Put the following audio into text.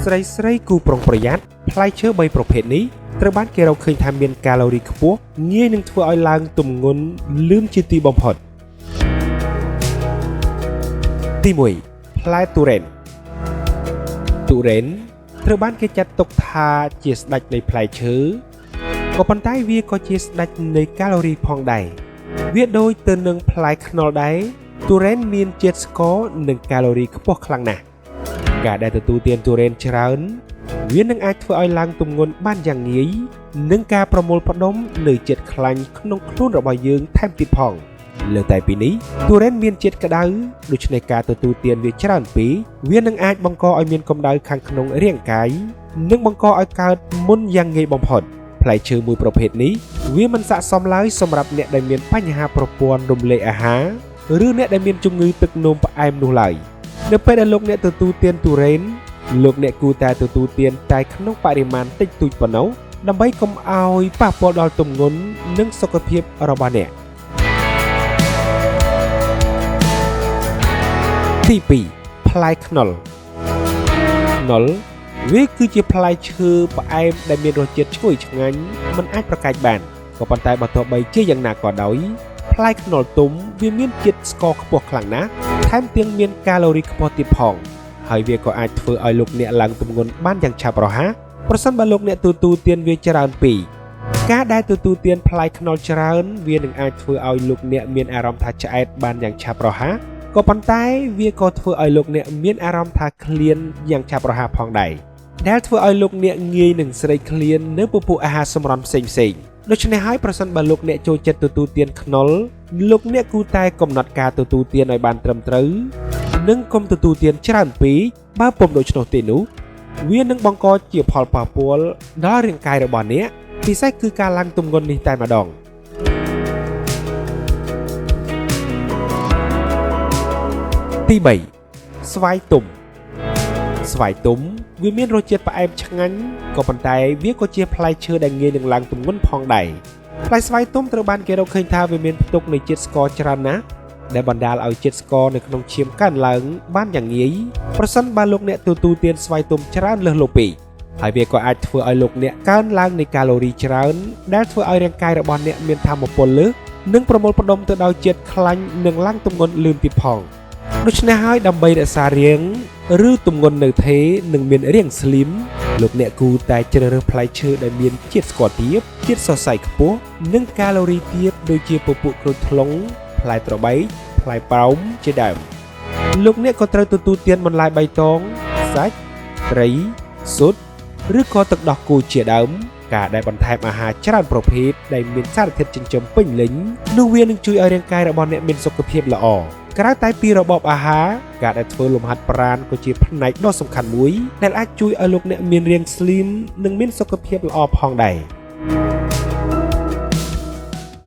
ស្រីគូប្រុងប្រយ័ត្នផ្លែឈើ3ប្រភេទនេះត្រូវបានគេរកឃើញថាមានកាឡូរីខ្ពស់ងាយនឹងធ្វើឲ្យឡើងទម្ងន់លឿនជាទីបំផុតទី1ផ្លែទូរ៉េនត្រូវបានគេចាត់ទុកថាជាស្ដេចនៃផ្លែឈើក៏ប៉ុន្តែវាក៏ជាស្ដេចនៃកាឡូរីផងដែរវាដូចទៅនឹងផ្លែខ្នុរដែរទូរ៉េនមានជាតិស្ករនិងកាឡូរីខ្ពស់ខ្លាំងណាស់ការដែលទទួលទានទូរ៉េនច្រើនវានឹងអាចធ្វើឲ្យឡើងទម្ងន់បានយ៉ាងងាយនិងការប្រមូលផ្ដុំនៅជាតិខ្លាញ់ក្នុងខ្លួនរបស់យើងថែមទៀតផងលើតែពីនេះទូរ៉េនមានជាតិក្តៅដូច្នេះការទទួលទានវាច្រើនពេកវានឹងអាចបង្កឲ្យមានកម្ដៅខាងក្នុងរាងកាយនិងបង្កឲ្យកើតមុនយ៉ាងងាយបំផុតផ្លែឈើមួយប្រភេទនេះវាមិនស័ក្តិសមឡើយសម្រាប់អ្នកដែលមានបញ្ហាប្រព័ន្ធរំលាយអាហារឬអ្នកដែលមានជំងឺទឹកនោមផ្អែមនោះឡើយនៅពេលដែលលោកអ្នកទទួលទានទូរ៉េនលោកអ្នកគួរតែទទួលទានតែក្នុងបរិមាណតិចតួចប៉ុណ្ណោះដើម្បីកុំឲ្យប៉ះពាល់ដល់ទម្ងន់និងសុខភាពរបស់អ្នកទី2ផ្លែខ្នុរវាគឺជាផ្លែឈើផ្អែមដែលមានរសជាតិឈ្ងុយឆ្ងាញ់មិនអាចប្រកែកបានក៏ប៉ុន្តែបើទោះបីជាយ៉ាងណាក៏ដោយផ្លែខ្នុរទុំវាមានជាតិស្ករខ្ពស់ខ្លាំងណាស់ថែមទាំងមានកាឡូរីខ្ពស់ទៀតផងហើយវាក៏អាចធ្វើឲ្យលោកអ្នកឡើងទម្ងន់បានយ៉ាងឆាប់រហ័សប្រសិនបើលោកអ្នកទទួលទានវាច្រើនពេកការដែលទទួលទានផ្លែខ្នុរច្រើនវានឹងអាចធ្វើឲ្យលោកអ្នកមានអារម្មណ៍ថាឆ្អែតបានយ៉ាងឆាប់រហ័សក៏ប៉ុន្តែវាក៏ធ្វើឲ្យលោកអ្នកមានអារម្មណ៍ថាឃ្លានយ៉ាងឆាប់រហ័សផងដែរដែលធ្វើឲ្យលោកអ្នកងាយនឹងស្រេកឃ្លាននៅពពុះអាហារសម្រន់ផ្សេងៗដូច្នេះហើយប្រសិនបើលោកអ្នកចូលចិត្តទទួលទានខ្នុរលោកអ្នកគួរតែកំណត់ការទទួលទានឲ្យបានត្រឹមត្រូវនិងកុំទទួលទានច្រើនពេកបើពុំដូច្នោះទេនោះវានឹងបង្កជាផលប៉ះពាល់ដល់រាងកាយរបស់អ្នកពិសេសគឺការឡើងទម្ងន់នេះតែម្ដងទី3ស្វាយទុំវាមានរសជាតិផ្អែមឆ្ងាញ់ក៏ប៉ុន្តែវាក៏ជាផ្លែឈើដែលងាយនឹងឡើងទម្ងន់ផងដែរផ្លែស្វាយទុំត្រូវបានគេរកឃើញថាវាមានផ្ទុកនៃជាតិស្ករច្រើនណាស់ដែលបណ្ដាលឲ្យជាតិស្ករនៅក្នុងឈាមកើនឡើងបានយ៉ាងងាយប្រសិនបើលោកអ្នកទទួលទានស្វាយទុំច្រើនលើសលប់ពេកហើយវាក៏អាចធ្វើឲ្យលោកអ្នកកើនឡើងនៃកាឡូរីច្រើនដែលធ្វើឲ្យរាងកាយរបស់អ្នកមានថាមពលលើសនិងប្រមូលផ្ដុំទៅដោយជាតិខ្លាញ់និងឡើងទម្ងន់លឿនទៀតផងដូច្នេះហើយដើម្បីរក្សារាងឬទម្ងន់នៅថេរនិងមានរាងស្លីមលោកអ្នកគួរតែជ្រើសរើសផ្លែឈើដែលមានជាតិស្ករទាបជាតិសរសៃខ្ពស់និងកាឡូរីទាបដូចជាពពួកក្រូចថ្លុងផ្លែត្របែកផ្លែប៉ោមជាដើមលោកអ្នកក៏ត្រូវទទួលទានបន្លែបៃតងសាច់ត្រីស៊ុតឬក៏ទឹកដោះគោជាដើមការដែលបន្ថែមអាហារច្រើនប្រភេទដែលមានសារធាតុចិញ្ចឹមពេញលេញនោះវានឹងជួយឲ្យរាងកាយរបស់អ្នកមានសុខភាពល្អក្រៅតែពីរបបអាហារការដែលធ្វើលំហាត់ប្រាណក៏ជាផ្នែកដ៏សំខាន់មួយដែលអាចជួយឲ្យលោកអ្នកមានរាងស្លីមនិងមានសុខភាពល្អផងដែរ